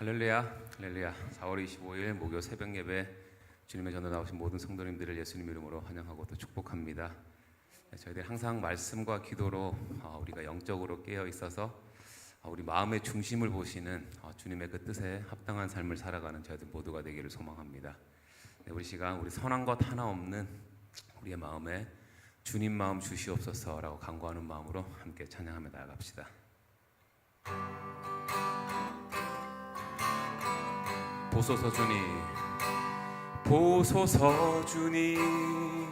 할렐루야, 할렐루야. 4월 25일 목요 새벽 예배 주님의 전도 나오신 모든 성도님들을 예수님 이름으로 환영하고 또 축복합니다. 저희들 항상 말씀과 기도로 우리가 영적으로 깨어 있어서 우리 마음의 중심을 보시는 주님의 그 뜻에 합당한 삶을 살아가는 저희들 모두가 되기를 소망합니다. 우리 시간 우리 선한 것 하나 없는 우리의 마음에 주님 마음 주시옵소서라고 간구하는 마음으로 함께 찬양하며 나아갑시다. 보소서 주님, 보소서 주님,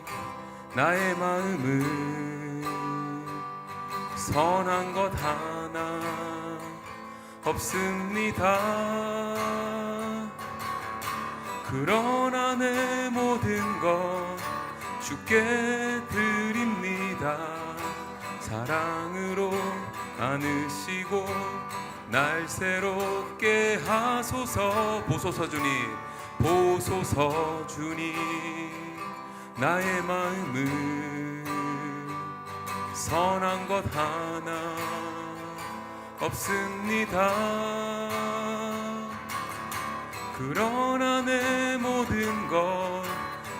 나의 마음은 선한 것 하나 없습니다. 그러나 내 모든 것 주께 드립니다. 사랑으로 안으시고 날 새롭게 하소서. 보소서 주님, 보소서 주님, 나의 마음은 선한 것 하나 없습니다. 그러나 내 모든 것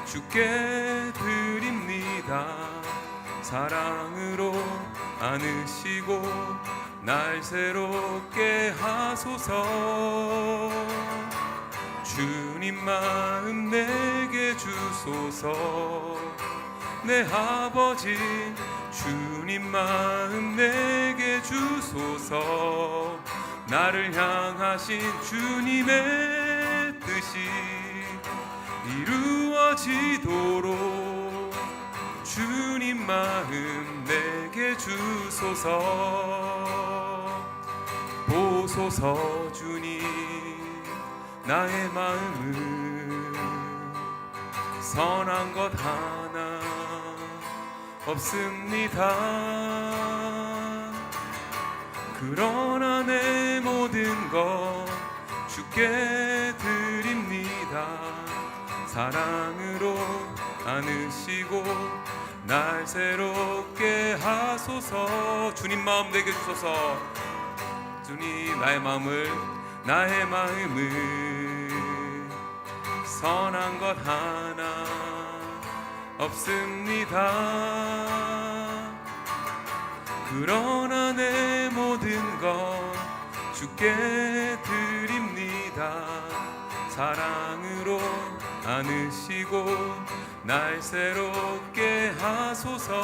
주께 드립니다. 사랑으로 안으시고 날 새롭게 하소서. 주님 마음 내게 주소서. 내 아버지 주님 마음 내게 주소서. 나를 향하신 주님의 뜻이 이루어지도록 주님 마음 내게 주소서. 보소서 주님, 나의 마음은 선한 것 하나 없습니다. 그러나 내 모든 것 주께 드립니다. 사랑으로 안으시고 날 새롭게 하소서. 주님 마음 내게 주소서. 주님 나의 마음은 선한 것 하나 없습니다. 그러나 내 모든 것 주께 드립니다. 사랑으로 안으시고 날 새롭게 하소서.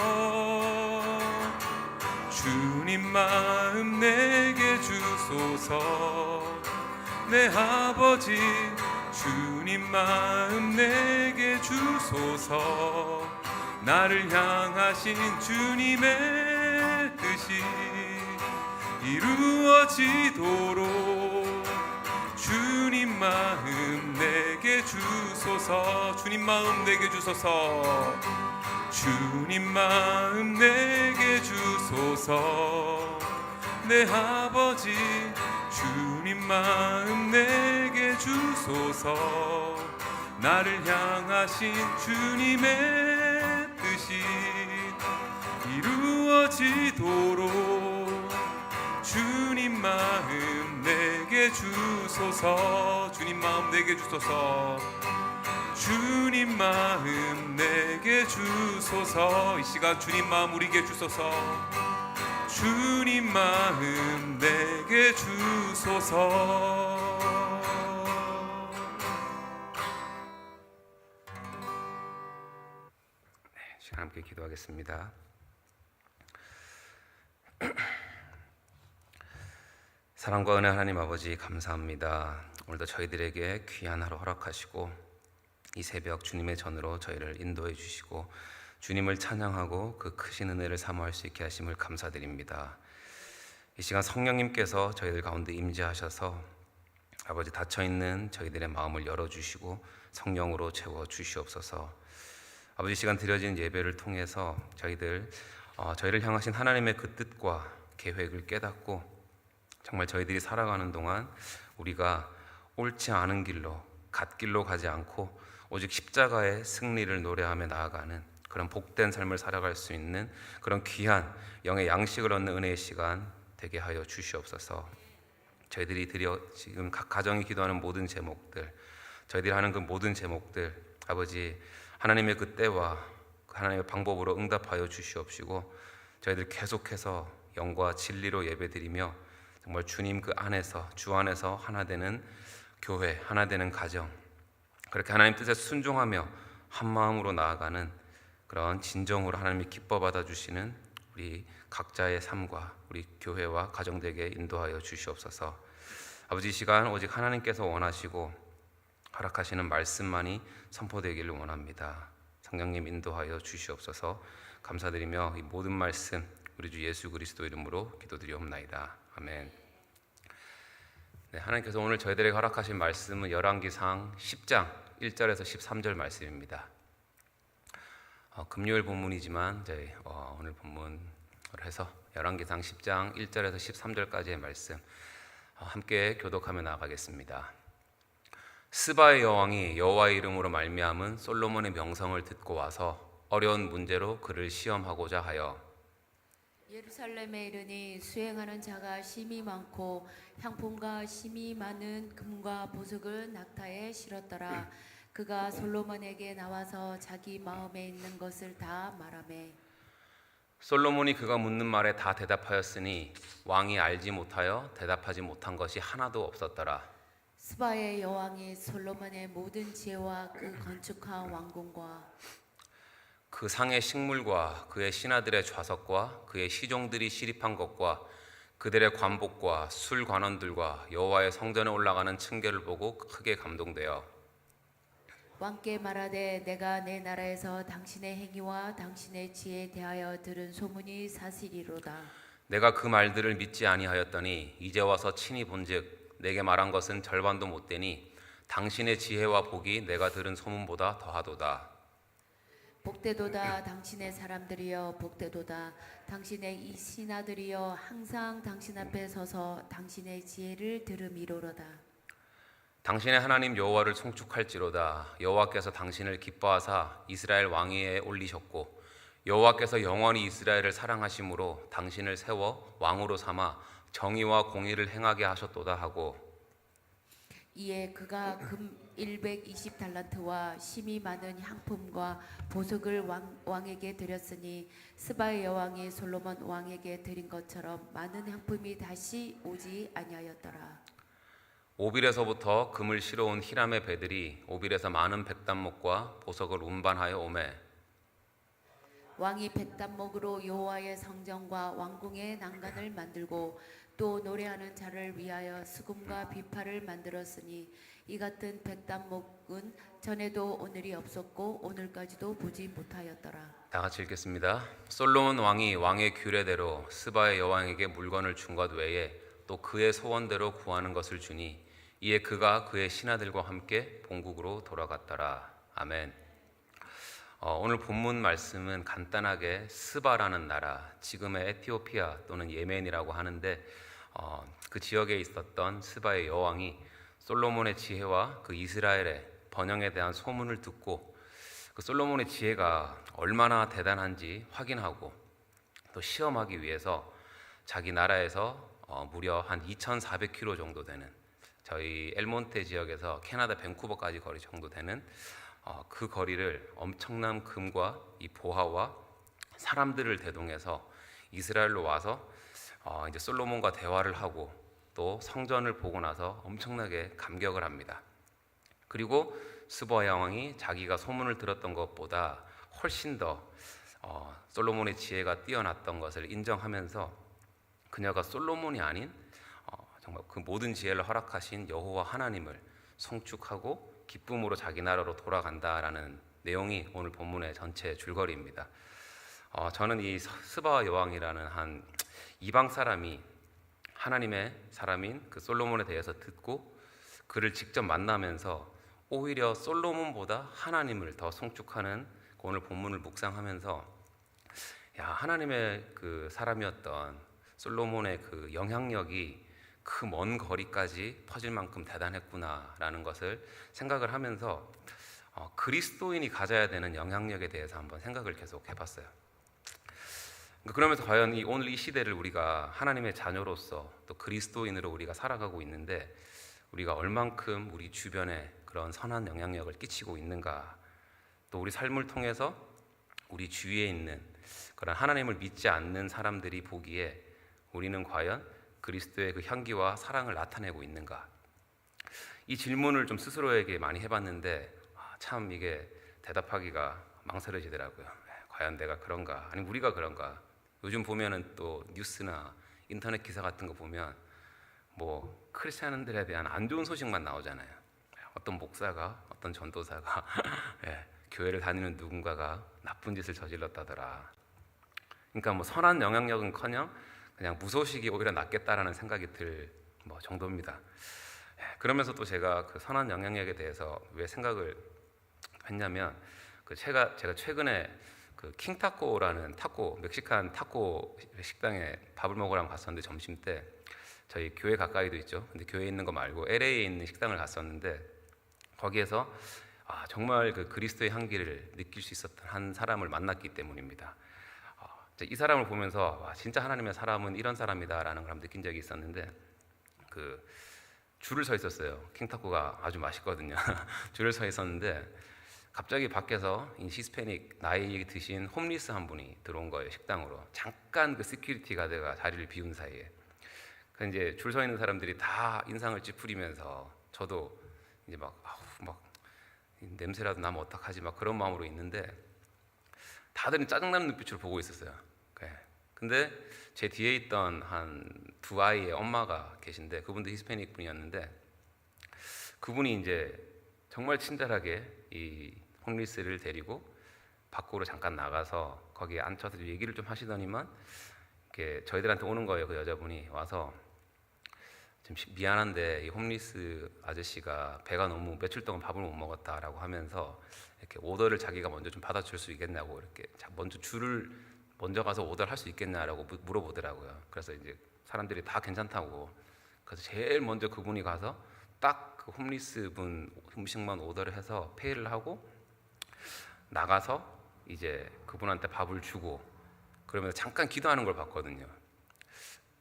주님 마음 내게 주소서. 내 아버지 주님 마음 내게 주소서. 나를 향하신 주님의 뜻이 이루어지도록 주님 마음 내게 주소서. 주님 마음 내게 주소서. 주님 마음 내게 주소서. 내 아버지 주님 마음 내게 주소서. 나를 향하신 주님의 뜻이 이루어지도록 주님 마음 내게 주소서. 주님 마음 내게 주소서. 주님 마음 내게 주소서. 이 시간 주님 마음 우리에게 주소서. 주님 마음 내게 주소서. 네, 시간 함께 기도하겠습니다. 사랑과 은혜 하나님 아버지 감사합니다. 오늘도 저희들에게 귀한 하루 허락하시고 이 새벽 주님의 전으로 저희를 인도해 주시고 주님을 찬양하고 그 크신 은혜를 사모할 수 있게 하심을 감사드립니다. 이 시간 성령님께서 저희들 가운데 임재하셔서 아버지 닫혀있는 저희들의 마음을 열어주시고 성령으로 채워주시옵소서. 아버지 시간 드려진 예배를 통해서 저희를 향하신 하나님의 그 뜻과 계획을 깨닫고 정말 저희들이 살아가는 동안 우리가 옳지 않은 길로 갓길로 가지 않고 오직 십자가의 승리를 노래하며 나아가는 그런 복된 삶을 살아갈 수 있는 그런 귀한 영의 양식을 얻는 은혜의 시간 되게 하여 주시옵소서. 저희들이 지금 각 가정이 기도하는 모든 제목들, 저희들이 하는 그 모든 제목들, 아버지 하나님의 그 때와 하나님의 방법으로 응답하여 주시옵시고, 저희들 계속해서 영과 진리로 예배드리며 정말 주님 그 안에서, 주 안에서 하나 되는 교회, 하나 되는 가정, 그렇게 하나님 뜻에 순종하며 한 마음으로 나아가는 그런 진정으로 하나님이 기뻐 받아주시는 우리 각자의 삶과 우리 교회와 가정들에게 인도하여 주시옵소서. 아버지, 이 시간 오직 하나님께서 원하시고 허락하시는 말씀만이 선포되기를 원합니다. 성령님 인도하여 주시옵소서. 감사드리며 이 모든 말씀 우리 주 예수 그리스도 이름으로 기도드리옵나이다. 아멘. 네, 하나님께서 오늘 저희들에게 허락하신 말씀은 열왕기상 10장 1절에서 13절 말씀입니다. 금요일 본문이지만 저희 오늘 본문을 해서 열왕기상 10장 1절에서 13절까지의 말씀 함께 교독하며 나아가겠습니다. 스바의 여왕이 여호와의 이름으로 말미암은 솔로몬의 명성을 듣고 와서 어려운 문제로 그를 시험하고자 하여 예루살렘에 이르니 수행하는 자가 심히 많고 향품과 심히 많은 금과 보석을 낙타에 실었더라. 그가 솔로몬에게 나와서 자기 마음에 있는 것을 다 말하매 솔로몬이 그가 묻는 말에 다 대답하였으니 왕이 알지 못하여 대답하지 못한 것이 하나도 없었더라. 스바의 여왕이 솔로몬의 모든 지혜와 그 건축한 왕궁과 그 상의 식물과 그의 신하들의 좌석과 그의 시종들이 시립한 것과 그들의 관복과 술 관원들과 여호와의 성전에 올라가는 층계를 보고 크게 감동되어 왕께 말하되 내가 내 나라에서 당신의 행위와 당신의 지혜에 대하여 들은 소문이 사실이로다. 내가 그 말들을 믿지 아니하였더니 이제 와서 친히 본즉 내게 말한 것은 절반도 못 되니 당신의 지혜와 복이 내가 들은 소문보다 더하도다. 복되도다 당신의 사람들이여 복되도다. 당신의 이 신하들이여 항상 당신 앞에 서서 당신의 지혜를 들음이로로다. 당신의 하나님 여호와를 송축할지로다. 여호와께서 당신을 기뻐하사 이스라엘 왕위에 올리셨고 여호와께서 영원히 이스라엘을 사랑하심으로 당신을 세워 왕으로 삼아 정의와 공의를 행하게 하셨도다 하고 이에 그가 금 120달란트와 심이 많은 향품과 보석을 왕에게 드렸으니 스바의 여왕이 솔로몬 왕에게 드린 것처럼 많은 향품이 다시 오지 아니하였더라. 오빌에서부터 금을 실어온 히람의 배들이 오빌에서 많은 백단목과 보석을 운반하여 오매 왕이 백단목으로 여호와의 성전과 왕궁의 난간을 만들고 또 노래하는 자를 위하여 수금과 비파를 만들었으니 이 같은 백단목은 전에도 오늘이 없었고 오늘까지도 보지 못하였더라. 다 같이 읽겠습니다. 솔로몬 왕이 왕의 규례대로 스바의 여왕에게 물건을 준 것 외에 또 그의 소원대로 구하는 것을 주니 이에 그가 그의 신하들과 함께 본국으로 돌아갔더라. 아멘. 오늘 본문 말씀은 간단하게 스바라는 나라, 지금의 에티오피아 또는 예멘이라고 하는데 그 지역에 있었던 스바의 여왕이 솔로몬의 지혜와 그 이스라엘의 번영에 대한 소문을 듣고 그 솔로몬의 지혜가 얼마나 대단한지 확인하고 또 시험하기 위해서 자기 나라에서 무려 한 2,400km 정도 되는 저희 엘몬테 지역에서 캐나다 밴쿠버까지 거리 정도 되는 그 거리를 엄청난 금과 이 보화와 사람들을 대동해서 이스라엘로 와서 이제 솔로몬과 대화를 하고 또 성전을 보고 나서 엄청나게 감격을 합니다. 그리고 스바 여왕이 자기가 소문을 들었던 것보다 훨씬 더 솔로몬의 지혜가 뛰어났던 것을 인정하면서 그녀가 솔로몬이 아닌 정말 그 모든 지혜를 허락하신 여호와 하나님을 송축하고 기쁨으로 자기 나라로 돌아간다라는 내용이 오늘 본문의 전체 줄거리입니다. 저는 이 스바 여왕이라는 한 이방 사람이 하나님의 사람인 그 솔로몬에 대해서 듣고 그를 직접 만나면서 오히려 솔로몬보다 하나님을 더 송축하는 오늘 본문을 묵상하면서 하나님의 그 사람이었던 솔로몬의 그 영향력이 그 먼 거리까지 퍼질 만큼 대단했구나라는 것을 생각을 하면서 그리스도인이 가져야 되는 영향력에 대해서 한번 생각을 계속 해봤어요. 그러면서 과연 오늘 이 시대를 우리가 하나님의 자녀로서 또 그리스도인으로 우리가 살아가고 있는데 우리가 얼만큼 우리 주변에 그런 선한 영향력을 끼치고 있는가, 또 우리 삶을 통해서 우리 주위에 있는 그런 하나님을 믿지 않는 사람들이 보기에 우리는 과연 그리스도의 그 향기와 사랑을 나타내고 있는가, 이 질문을 좀 스스로에게 많이 해봤는데 참 이게 대답하기가 망설여지더라고요. 과연 내가 그런가, 아니면 우리가 그런가. 요즘 보면은 또 뉴스나 인터넷 기사 같은 거 보면 뭐 크리스찬들에 대한 안 좋은 소식만 나오잖아요. 어떤 목사가, 어떤 전도사가 교회를 다니는 누군가가 나쁜 짓을 저질렀다더라. 그러니까 뭐 선한 영향력은커녕 그냥 무소식이 오히려 낫겠다라는 생각이 들 정도입니다. 그러면서 또 제가 그 선한 영향력에 대해서 왜 생각을 했냐면 제가 최근에 그 킹타코라는 멕시칸 타코 식당에 밥을 먹으러 갔었는데, 점심 때 저희 교회 가까이도 있죠. 근데 교회에 있는 거 말고 LA에 있는 식당을 갔었는데 거기에서 정말 그 그리스도의 향기를 느낄 수 있었던 한 사람을 만났기 때문입니다. 이 사람을 보면서 진짜 하나님의 사람은 이런 사람이다라는 걸 느낀 적이 있었는데, 그 줄을 서 있었어요. 킹타코가 아주 맛있거든요. 줄을 서 있었는데 갑자기 밖에서 히스패닉 나이 드신 홈리스 한 분이 들어온 거예요, 식당으로. 잠깐 그 시큐리티 가드가 자리를 비운 사이에. 이제 줄 서 있는 사람들이 다 인상을 찌푸리면서 저도 이제 막 냄새라도 나면 어떡하지 그런 마음으로 있는데 다들 짜증나는 눈빛으로 보고 있었어요. 근데 제 뒤에 있던 한 두 아이의 엄마가 계신데, 그분도 히스패닉 분이었는데 그분이 이제 정말 친절하게 이 홈리스를 데리고 밖으로 잠깐 나가서 거기에 앉혀서 얘기를 좀 하시더니만 이렇게 저희들한테 오는 거예요. 그 여자분이 와서 좀 미안한데 이 홈리스 아저씨가 배가 너무 며칠 동안 밥을 못 먹었다라고 하면서 이렇게 오더를 자기가 먼저 좀 받아줄 수 있겠냐고, 이렇게 먼저 줄을 먼저 가서 오더를 할 수 있겠냐라고 물어보더라고요. 그래서 이제 사람들이 다 괜찮다고, 그래서 제일 먼저 그분이 가서 딱 그 홈리스 분 음식만 오더를 해서 페이를 하고 나가서 이제 그분한테 밥을 주고 그러면서 잠깐 기도하는 걸 봤거든요.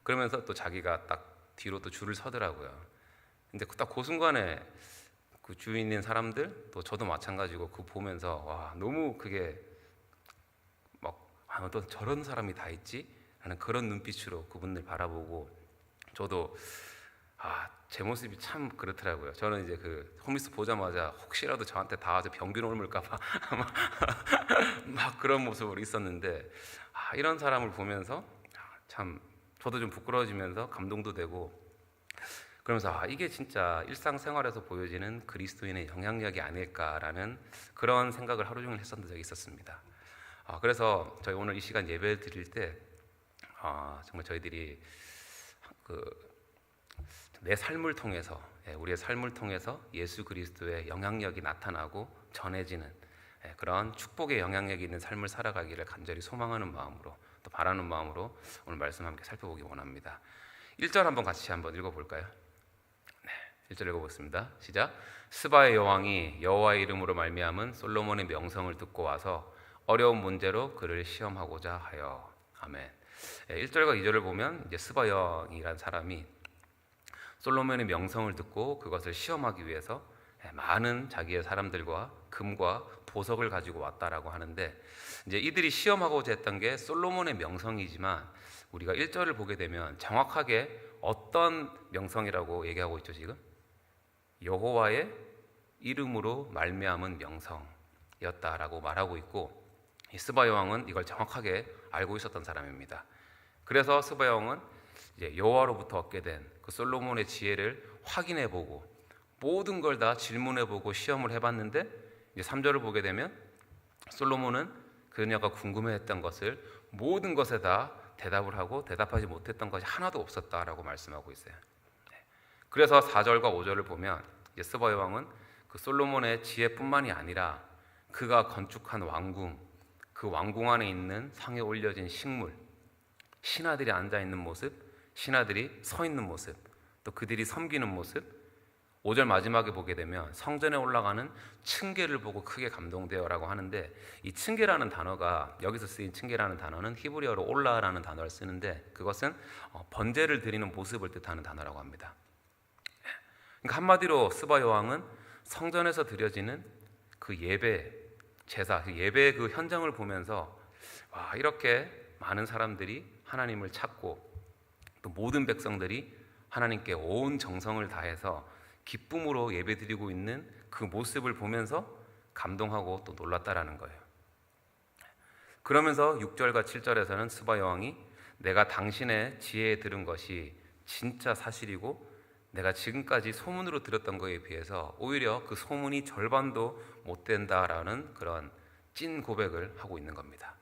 그러면서 또 자기가 딱 뒤로 또 줄을 서더라고요. 근데 딱 그 순간에 그 주위에 있는 사람들, 또 저도 마찬가지고 그 보면서 너무 그게 또 저런 사람이 다 있지? 라는 그런 눈빛으로 그분들 바라보고, 저도 제 모습이 참 그렇더라고요. 저는 이제 그 홈리스 보자마자 혹시라도 저한테 다 와서 병균 옮을까봐 막 그런 모습으로 있었는데, 이런 사람을 보면서 참 저도 좀 부끄러워지면서 감동도 되고, 그러면서 이게 진짜 일상생활에서 보여지는 그리스도인의 영향력이 아닐까라는 그런 생각을 하루 종일 했었던 적이 있었습니다. 그래서 저희 오늘 이 시간 예배를 드릴 때 정말 저희들이 내 삶을 통해서, 우리의 삶을 통해서 예수 그리스도의 영향력이 나타나고 전해지는 그런 축복의 영향력이 있는 삶을 살아가기를 간절히 소망하는 마음으로, 또 바라는 마음으로 오늘 말씀 함께 살펴보기 원합니다. 1절 한번 같이 한번 읽어볼까요? 1절 읽어보겠습니다. 시작. 스바의 여왕이 여호와의 이름으로 말미암은 솔로몬의 명성을 듣고 와서 어려운 문제로 그를 시험하고자 하여. 아멘. 1절과 2절을 보면 이제 스바 여왕이란 사람이 솔로몬의 명성을 듣고 그것을 시험하기 위해서 많은 자기의 사람들과 금과 보석을 가지고 왔다라고 하는데, 이제 이들이 시험하고자 했던 게 솔로몬의 명성이지만 우리가 1절을 보게 되면 정확하게 어떤 명성이라고 얘기하고 있죠? 지금 여호와의 이름으로 말미암은 명성이었다라고 말하고 있고, 이 스바 여왕은 이걸 정확하게 알고 있었던 사람입니다. 그래서 스바 여왕은 이제 여호와로부터 얻게 된 그 솔로몬의 지혜를 확인해보고 모든 걸 다 질문해보고 시험을 해봤는데, 이제 3절을 보게 되면 솔로몬은 그녀가 궁금해했던 것을 모든 것에 다 대답을 하고 대답하지 못했던 것이 하나도 없었다라고 말씀하고 있어요. 그래서 4절과 5절을 보면 이제 스바 여왕은 그 솔로몬의 지혜뿐만이 아니라 그가 건축한 왕궁, 그 왕궁 안에 있는 상에 올려진 식물, 신하들이 앉아 있는 모습, 신하들이 서 있는 모습, 또 그들이 섬기는 모습, 5절 마지막에 보게 되면 성전에 올라가는 층계를 보고 크게 감동되어라고 하는데, 이 층계라는 단어가, 여기서 쓰인 층계라는 단어는 히브리어로 올라라는 단어를 쓰는데, 그것은 번제를 드리는 모습을 뜻하는 단어라고 합니다. 그러니까 한마디로 스바 여왕은 성전에서 드려지는 그 예배 제사, 그 예배의 그 현장을 보면서 와, 이렇게 많은 사람들이 하나님을 찾고 또 모든 백성들이 하나님께 온 정성을 다해서 기쁨으로 예배드리고 있는 그 모습을 보면서 감동하고 또 놀랐다라는 거예요. 그러면서 6절과 7절에서는 스바 여왕이 내가 당신의 지혜에 들은 것이 진짜 사실이고 내가 지금까지 소문으로 들었던 것에 비해서 오히려 그 소문이 절반도 못 된다라는 그런 찐 고백을 하고 있는 겁니다.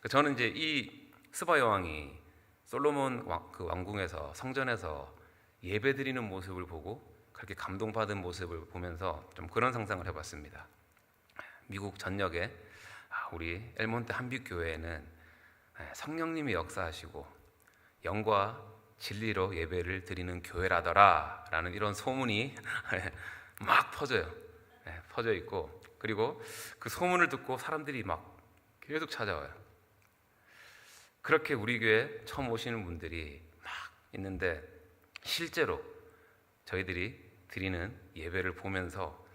저는 이제 이 스바 여왕이 솔로몬 그 왕궁에서 성전에서 예배드리는 모습을 보고 그렇게 감동받은 모습을 보면서 좀 그런 상상을 해봤습니다. 미국 전역에 우리 엘몬트 한빛교회에는 성령님이 역사하시고 영과 진리로 예배를 드리는 교회라더라 라는 이런 소문이 막 퍼져 있고, 그리고 그 소문을 듣고 사람들이 막 계속 찾아와요. 그렇게 우리 교회 처음 오시는 분들이 막 있는데, 실제로 저희들이 드리는 예배를 보면서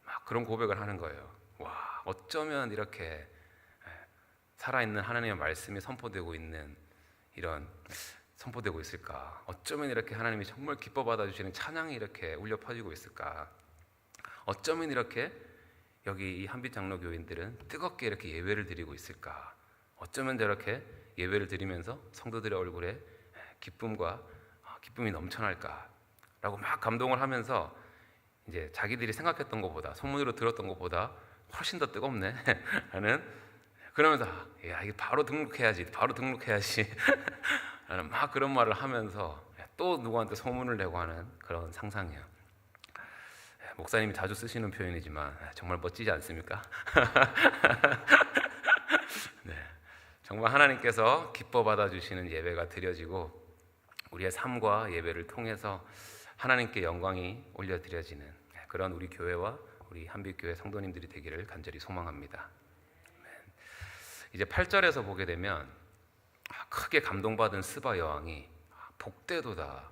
막 그런 고백을 하는 거예요. 와, 어쩌면 이렇게 살아있는 하나님의 말씀이 선포되고 있을까? 어쩌면 이렇게 하나님이 정말 기뻐 받아주시는 찬양이 이렇게 울려 퍼지고 있을까? 어쩌면 이렇게 여기 이 한빛 장로교인들은 뜨겁게 이렇게 예배를 드리고 있을까? 어쩌면 저렇게 예배를 드리면서 성도들의 얼굴에 기쁨이 넘쳐날까라고 막 감동을 하면서 이제 자기들이 생각했던 것보다, 소문으로 들었던 것보다 훨씬 더 뜨겁네 라는, 그러면서 야, 이게 바로 등록해야지 라는 막 그런 말을 하면서 또 누구한테 소문을 내고 하는 그런 상상이에요. 목사님이 자주 쓰시는 표현이지만 정말 멋지지 않습니까? 네, 정말 하나님께서 기뻐 받아주시는 예배가 드려지고 우리의 삶과 예배를 통해서 하나님께 영광이 올려드려지는 그런 우리 교회와 우리 한빛교회 성도님들이 되기를 간절히 소망합니다. 이제 8절에서 보게 되면 크게 감동받은 스바 여왕이 복되도다.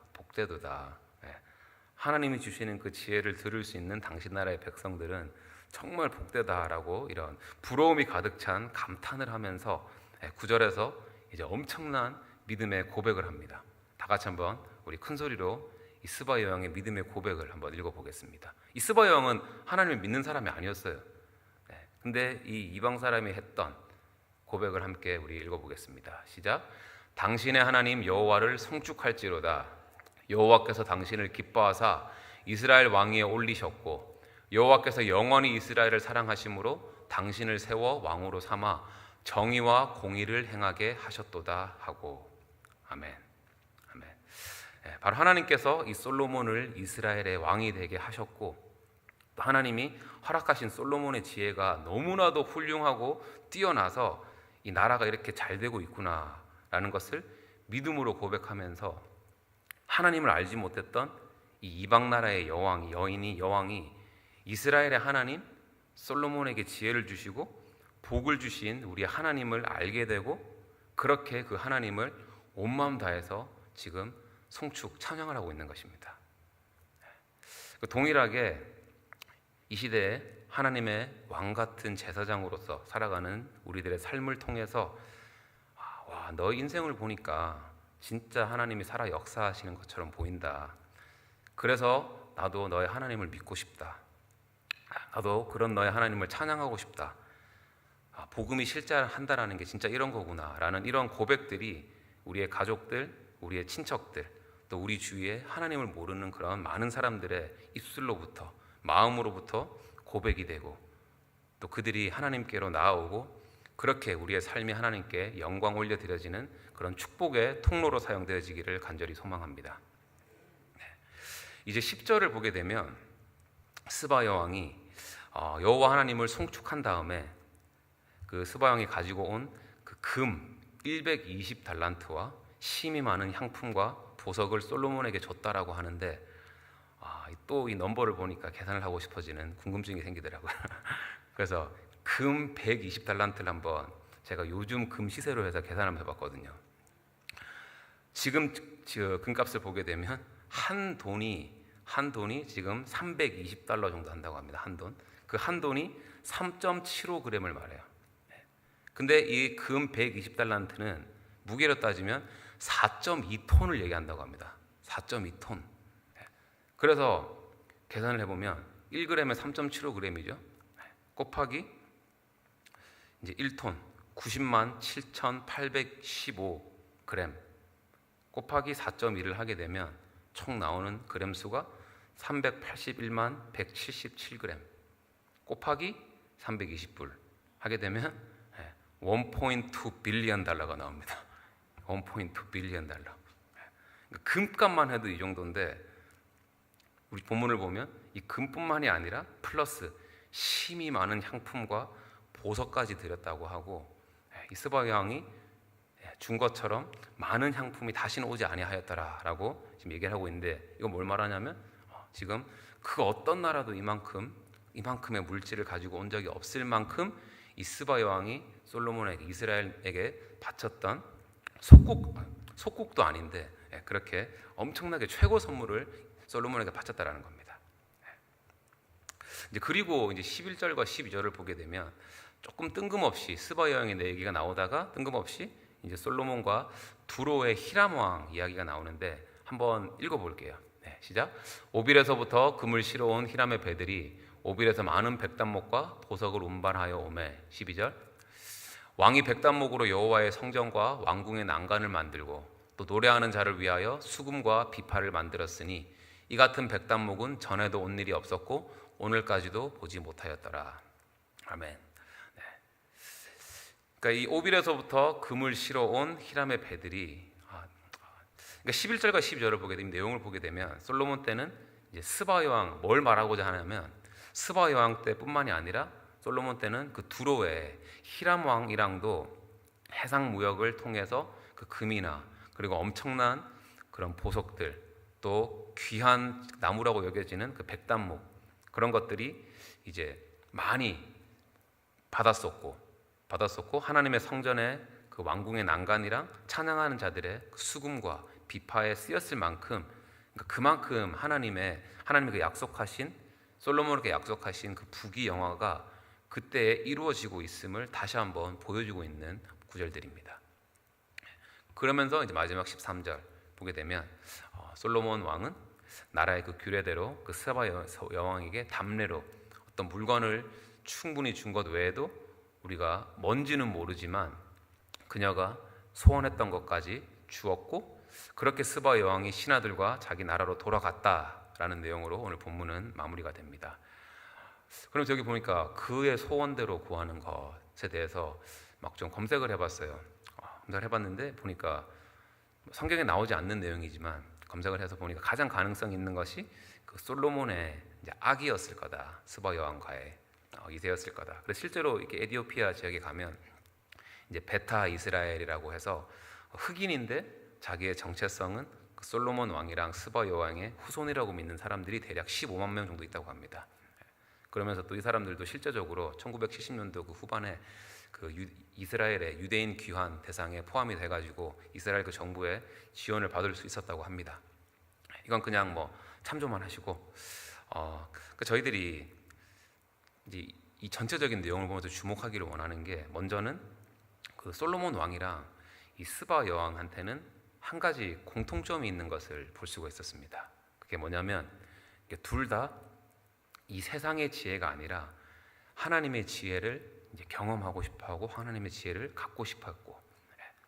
하나님이 주시는 그 지혜를 들을 수 있는 당신 나라의 백성들은 정말 복되다라고 이런 부러움이 가득 찬 감탄을 하면서 9절에서 이제 엄청난 믿음의 고백을 합니다. 다 같이 한번 우리 큰 소리로 이 스바 여왕의 믿음의 고백을 한번 읽어보겠습니다. 이 스바 여왕은 하나님을 믿는 사람이 아니었어요. 근데 이 이방 사람이 했던 고백을 함께 우리 읽어보겠습니다. 시작. 당신의 하나님 여호와를 송축할지로다. 여호와께서 당신을 기뻐하사 이스라엘 왕위에 올리셨고 여호와께서 영원히 이스라엘을 사랑하심으로 당신을 세워 왕으로 삼아 정의와 공의를 행하게 하셨도다 하고. 아멘. 바로 하나님께서 이 솔로몬을 이스라엘의 왕이 되게 하셨고, 또 하나님이 허락하신 솔로몬의 지혜가 너무나도 훌륭하고 뛰어나서 이 나라가 이렇게 잘 되고 있구나라는 것을 믿음으로 고백하면서 하나님을 알지 못했던 이 이방 나라의 여왕이 이스라엘의 하나님 솔로몬에게 지혜를 주시고 복을 주신 우리 하나님을 알게 되고, 그렇게 그 하나님을 온 마음 다해서 지금 송축 찬양을 하고 있는 것입니다. 동일하게 이 시대에 하나님의 왕 같은 제사장으로서 살아가는 우리들의 삶을 통해서 와, 너 인생을 보니까 진짜 하나님이 살아 역사하시는 것처럼 보인다. 그래서 나도 너의 하나님을 믿고 싶다. 나도 그런 너의 하나님을 찬양하고 싶다. 복음이 실제한다라는 게 진짜 이런 거구나 라는 이런 고백들이 우리의 가족들, 우리의 친척들, 또 우리 주위에 하나님을 모르는 그런 많은 사람들의 입술로부터, 마음으로부터 고백이 되고, 또 그들이 하나님께로 나아오고, 그렇게 우리의 삶이 하나님께 영광 올려드려지는 그런 축복의 통로로 사용되어지기를 간절히 소망합니다. 이제 10절을 보게 되면 스바 여왕이 여호와 하나님을 송축한 다음에 그 스바 여왕이 가지고 온 그 금 120달란트와 심이 많은 향품과 보석을 솔로몬에게 줬다라고 하는데, 또 이 넘버를 보니까 계산을 하고 싶어지는 궁금증이 생기더라고요. 그래서 금 120달란트를 한번 제가 요즘 금 시세로 해서 계산 한번 해봤거든요. 지금 금값을 보게 되면 한 돈이 지금 320달러 정도 한다고 합니다. 한 돈. 그 한 돈이 3.75g을 말해요. 근데 이 금 120달란트는 무게로 따지면 4.2톤을 얘기한다고 합니다. 4.2톤. 그래서 계산을 해보면 1g에 3.75g이죠. 곱하기 이제 1톤 90만 7,815g 곱하기 4.2를 하게 되면 총 나오는 그램 수가 381만 177g 곱하기 320불 하게 되면 1.2 빌리언 달러가 나옵니다. 1.2 빌리언 달러. 금값만 해도 이 정도인데 우리 본문을 보면 이 금뿐만이 아니라 플러스 심이 많은 향품과 보석까지 드렸다고 하고 이 스바 여왕이 준 것처럼 많은 향품이 다시는 오지 아니하였더라라고 지금 얘기를 하고 있는데 이건 뭘 말하냐면 지금 그 어떤 나라도 이만큼의 물질을 가지고 온 적이 없을 만큼 이 스바 여왕이 솔로몬에게 이스라엘에게 바쳤던 속국도 아닌데 그렇게 엄청나게 최고 선물을 솔로몬에게 바쳤다라는 겁니다. 이제 그리고 이제 11절과 12절을 보게 되면 조금 뜬금없이 스바 여왕의 얘기가 나오다가 뜬금없이 이제 솔로몬과 두로의 히람 왕 이야기가 나오는데 한번 읽어볼게요. 시작. 오빌에서부터 금을 실어온 히람의 배들이 오빌에서 많은 백단목과 보석을 운반하여 오매. 12절. 왕이 백단목으로 여호와의 성전과 왕궁의 난간을 만들고 또 노래하는 자를 위하여 수금과 비파를 만들었으니 이 같은 백단목은 전에도 온 일이 없었고 오늘까지도 보지 못하였더라. 아멘. 그러니까 이 오빌에서부터 금을 실어온 히람의 배들이 그러니까 11절과 12절을 보게 되면 내용을 보게 되면 솔로몬 때는 이제 스바 여왕 뭘 말하고자 하냐면 스바 여왕 때뿐만이 아니라 솔로몬 때는 그 두로의 히람 왕이랑도 해상 무역을 통해서 그 금이나 그리고 엄청난 그런 보석들 또 귀한 나무라고 여겨지는 그 백단목 그런 것들이 이제 많이 받았었고 하나님의 성전에 그 왕궁의 난간이랑 찬양하는 자들의 그 수금과 비파에 쓰였을 만큼 그만큼 하나님의 그 약속하신 솔로몬에게 약속하신 그 부귀 영화가 그때 이루어지고 있음을 다시 한번 보여주고 있는 구절들입니다. 그러면서 이제 마지막 13절 보게 되면 솔로몬 왕은 나라의 그 규례대로 그 스바 여왕에게 담례로 어떤 물건을 충분히 준 것 외에도 우리가 뭔지는 모르지만 그녀가 소원했던 것까지 주었고 그렇게 스바 여왕이 신하들과 자기 나라로 돌아갔다라는 내용으로 오늘 본문은 마무리가 됩니다. 그럼 저기 보니까 그의 소원대로 구하는 것에 대해서 막 좀 검색을 해봤어요. 검색을 해봤는데 보니까 성경에 나오지 않는 내용이지만 검색을 해서 보니까 가장 가능성 있는 것이 그 솔로몬의 이제 아기였을 거다. 스바 여왕과의 이세였을 거다. 그래서 실제로 이렇게 에티오피아 지역에 가면 이제 베타 이스라엘이라고 해서 흑인인데 자기의 정체성은 그 솔로몬 왕이랑 스바 여왕의 후손이라고 믿는 사람들이 대략 15만 명 정도 있다고 합니다. 그러면서 또 이 사람들도 실제적으로 1970년도 그 후반에 그 이스라엘의 유대인 귀환 대상에 포함이 돼가지고 이스라엘 그 정부의 지원을 받을 수 있었다고 합니다. 이건 그냥 뭐 참조만 하시고 저희들이 이제 이 전체적인 내용을 보면서 주목하기를 원하는 게 먼저는 그 솔로몬 왕이랑 이 스바 여왕한테는 한 가지 공통점이 있는 것을 볼 수가 있었습니다. 그게 뭐냐면 둘 다 이 세상의 지혜가 아니라 하나님의 지혜를 이제 경험하고 싶어하고 하나님의 지혜를 갖고 싶었고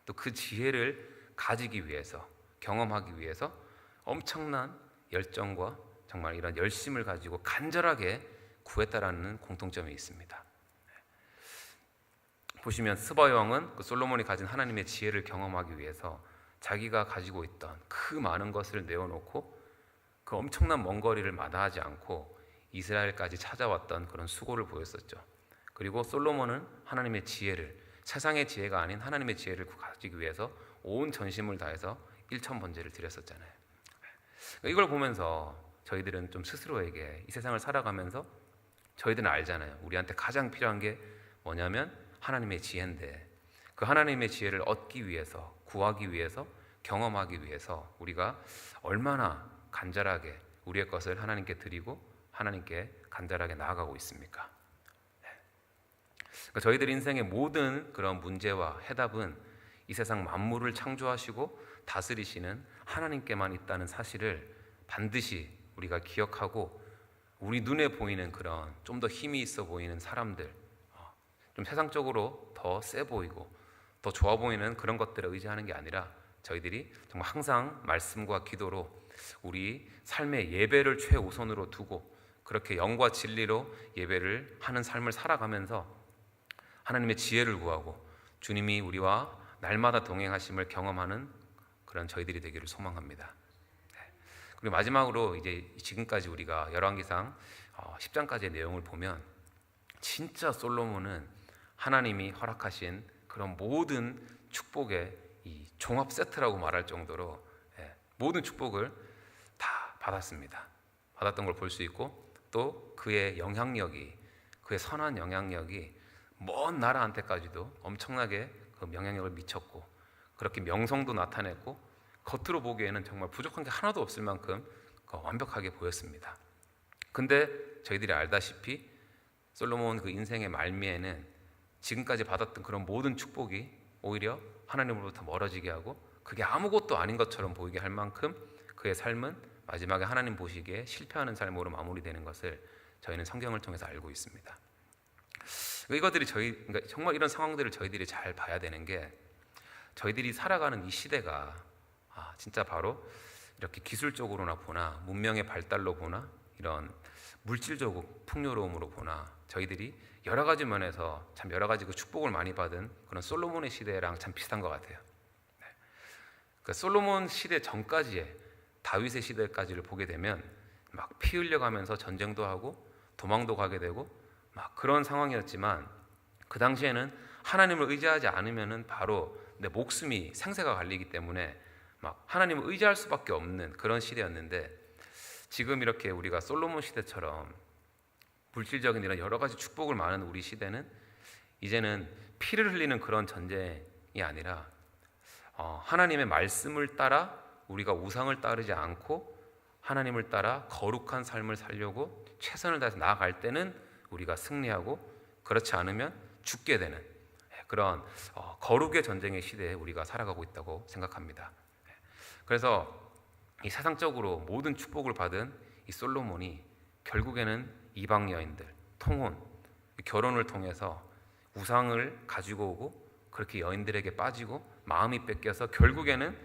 또 그 지혜를 가지기 위해서 경험하기 위해서 엄청난 열정과 정말 이런 열심을 가지고 간절하게 구했다라는 공통점이 있습니다. 보시면 스바 여왕은 그 솔로몬이 가진 하나님의 지혜를 경험하기 위해서 자기가 가지고 있던 그 많은 것을 내어놓고 그 엄청난 먼 거리를 마다하지 않고 이스라엘까지 찾아왔던 그런 수고를 보였었죠. 그리고 솔로몬은 하나님의 지혜를 세상의 지혜가 아닌 하나님의 지혜를 가지기 위해서 온 전심을 다해서 일천번제를 드렸었잖아요. 이걸 보면서 저희들은 좀 스스로에게 이 세상을 살아가면서 저희들은 알잖아요. 우리한테 가장 필요한 게 뭐냐면 하나님의 지혜인데, 그 하나님의 지혜를 얻기 위해서, 구하기 위해서, 경험하기 위해서 우리가 얼마나 간절하게 우리의 것을 하나님께 드리고 하나님께 간절하게 나아가고 있습니까? 그러니까 저희들 인생의 모든 그런 문제와 해답은 이 세상 만물을 창조하시고 다스리시는 하나님께만 있다는 사실을 반드시 우리가 기억하고, 우리 눈에 보이는 그런 좀 더 힘이 있어 보이는 사람들, 좀 세상적으로 더 세 보이고 더 좋아 보이는 그런 것들을 의지하는 게 아니라 저희들이 정말 항상 말씀과 기도로 우리 삶의 예배를 최우선으로 두고 그렇게 영과 진리로 예배를 하는 삶을 살아가면서 하나님의 지혜를 구하고 주님이 우리와 날마다 동행하심을 경험하는 그런 저희들이 되기를 소망합니다. 그리고 마지막으로 이제 지금까지 우리가 열왕기상 10장까지의 내용을 보면 진짜 솔로몬은 하나님이 허락하신 그런 모든 축복의 이 종합 세트라고 말할 정도로 모든 축복을 다 받았습니다. 받았던 걸 볼 수 있고, 또 그의 영향력이, 그의 선한 영향력이 먼 나라한테까지도 엄청나게 그 영향력을 미쳤고, 그렇게 명성도 나타냈고, 겉으로 보기에는 정말 부족한 게 하나도 없을 만큼 완벽하게 보였습니다. 근데 저희들이 알다시피 솔로몬 그 인생의 말미에는 지금까지 받았던 그런 모든 축복이 오히려 하나님으로부터 멀어지게 하고 그게 아무것도 아닌 것처럼 보이게 할 만큼 그의 삶은 마지막에 하나님 보시기에 실패하는 삶으로 마무리되는 것을 저희는 성경을 통해서 알고 있습니다. 이것들이 그러니까 정말 이런 상황들을 저희들이 잘 봐야 되는 게, 저희들이 살아가는 이 시대가 진짜 바로 이렇게 기술적으로나 보나 문명의 발달로 보나 이런 물질적 풍요로움으로 보나 저희들이 여러 가지 면에서 참 여러 가지 그 축복을 많이 받은 그런 솔로몬의 시대랑 참 비슷한 것 같아요. 그 솔로몬 시대 전까지의 다윗의 시대까지를 보게 되면 막 피 흘려가면서 전쟁도 하고 도망도 가게 되고 막 그런 상황이었지만, 그 당시에는 하나님을 의지하지 않으면은 바로 내 목숨이 생사가 갈리기 때문에 막 하나님을 의지할 수밖에 없는 그런 시대였는데, 지금 이렇게 우리가 솔로몬 시대처럼 물질적인 이런 여러 가지 축복을 많은 우리 시대는 이제는 피를 흘리는 그런 전쟁이 아니라 하나님의 말씀을 따라 우리가 우상을 따르지 않고 하나님을 따라 거룩한 삶을 살려고 최선을 다해서 나아갈 때는 우리가 승리하고, 그렇지 않으면 죽게 되는 그런 거룩의 전쟁의 시대에 우리가 살아가고 있다고 생각합니다. 그래서 이 세상적으로 모든 축복을 받은 이 솔로몬이 결국에는 이방 여인들, 통혼, 결혼을 통해서 우상을 가지고 오고 그렇게 여인들에게 빠지고 마음이 뺏겨서 결국에는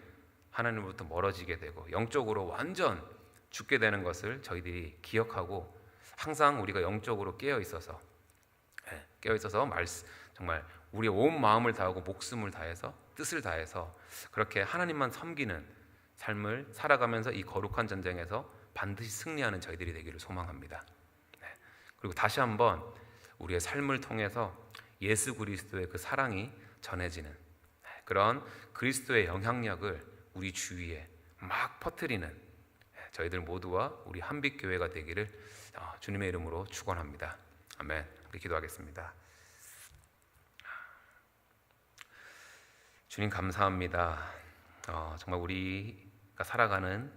하나님으로부터 멀어지게 되고 영적으로 완전 죽게 되는 것을 저희들이 기억하고, 항상 우리가 영적으로 깨어 있어서 정말 우리의 온 마음을 다하고 목숨을 다해서 뜻을 다해서 그렇게 하나님만 섬기는 삶을 살아가면서 이 거룩한 전쟁에서 반드시 승리하는 저희들이 되기를 소망합니다. 그리고 다시 한번 우리의 삶을 통해서 예수 그리스도의 그 사랑이 전해지는 그런 그리스도의 영향력을 우리 주위에 막 퍼뜨리는 저희들 모두와 우리 한빛교회가 되기를 주님의 이름으로 축원합니다. 아멘. 우리 기도하겠습니다. 주님 감사합니다. 정말 우리가 살아가는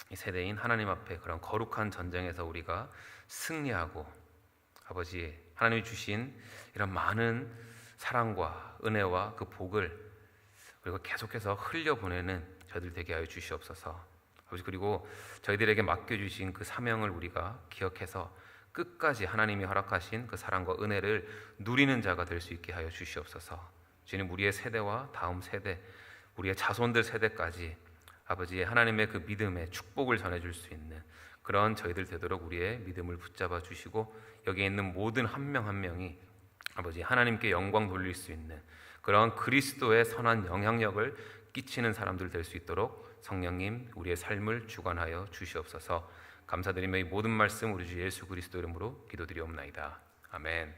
이 세대인 하나님 앞에 그런 거룩한 전쟁에서 우리가 승리하고, 아버지 하나님이 주신 이런 많은 사랑과 은혜와 그 복을 그리고 계속해서 흘려보내는 저희들 되게 하여 주시옵소서. 아버지, 그리고 저희들에게 맡겨주신 그 사명을 우리가 기억해서 끝까지 하나님이 허락하신 그 사랑과 은혜를 누리는 자가 될 수 있게 하여 주시옵소서. 주님, 우리의 세대와 다음 세대, 우리의 자손들 세대까지 아버지의 하나님의 그 믿음의 축복을 전해줄 수 있는 그런 저희들 되도록 우리의 믿음을 붙잡아 주시고, 여기에 있는 모든 한 명 한 명이 아버지 하나님께 영광 돌릴 수 있는 그런 그리스도의 선한 영향력을 끼치는 사람들 될 수 있도록 성령님 우리의 삶을 주관하여 주시옵소서. 감사드리며 이 모든 말씀 우리 주 예수 그리스도 이름으로 기도드리옵나이다. 아멘.